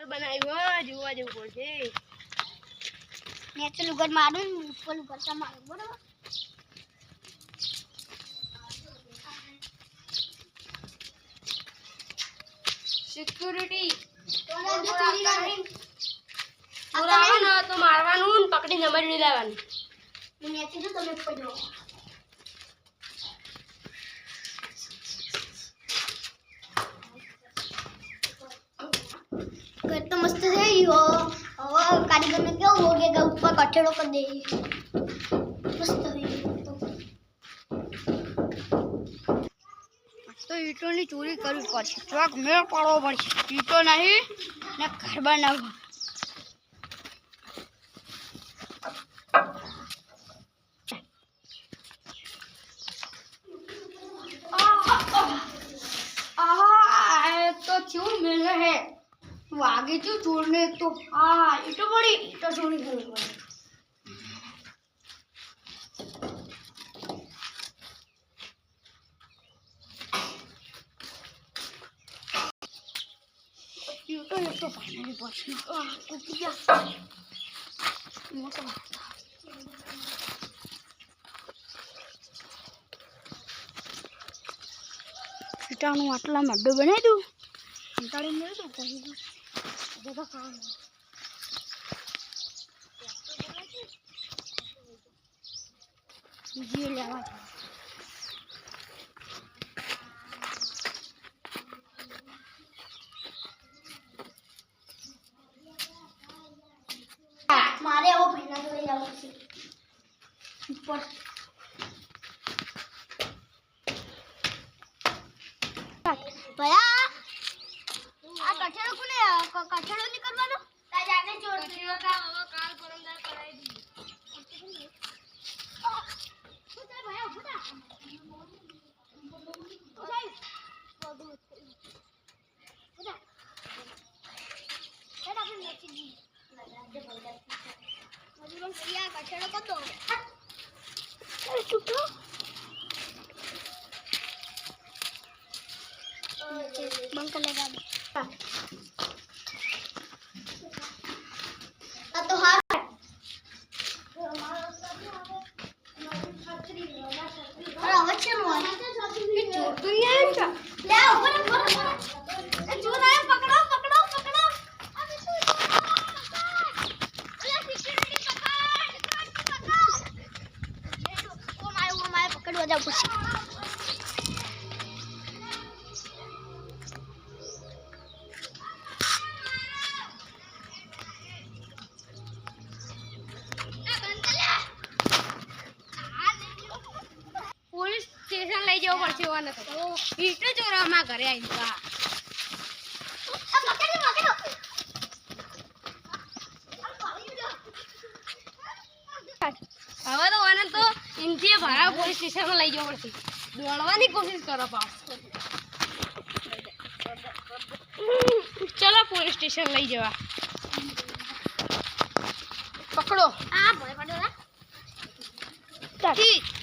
બનાવ્યો જોવા જેવું પડશે નેચરલ ઉગર મારું ઉપર ઉપર તમારું બરાબર સિક્યુરિટી તો મારવાનું પકડી નંબર લેવાનું નેચરલ તમે પડો घर तो मस्त है यो और कारीगर ने क्या हो गया ऊपर कठेड़ो कर दे मस्त है तो ईटों ની ચોરી કરવી પડશે ચોક મેળ પાડવો પડશે ઈટો નહીં ને ઘર બનાવવું तो क्यों मिल रहे हैं वो आगे जो छोड़ने तो हाँ इटो बड़ी इटो छोड़ी गई इटो ये तो फाइनली पहुंचना कुछ क्या मोटा ઈટાનું આટલામાં અડ્ડો બનાવી દઉં કંટાળી મેળ દઉં કહી દઉં બધા ખાવાનું બીજી લેવા મારે આવો ભાઈના જોડે જવું છે ઉપર भैया आ कठेड़ो कोने कठेड़ो नहीं करवानो ता जाके जोड़ दियो का काल परमदार कराई दी उठा भैया उठा उठा बेटा अपन नीचे दी मजूरों भैया कठेड़ो कर दो अरे चुप रहो बंद कर ले गाड़ी तो हाँ अरे आवाज क्यों आ रहा है ये चोर तो नहीं है क्या ले ऊपर ऊपर ये चोर आया पकड़ो पकड़ो पकड़ो अबे चोर अरे सिक्योरिटी पकड़ वो मारे पकड़ो जाओ कुछ स्टेशन લઈ જવો પડશે ઓને તો ઈટો ચોરામાં ઘરે આવીને કા હવે તો ઓને તો ઇન્ડિયા ભરા પોલીસ સ્ટેશનમાં લઈ જવો પડશે દોડવાની કોશિશ કરો પાસ ચલો પોલીસ સ્ટેશન લઈ જવા પકડો આ ભય પડ્યો ઠીક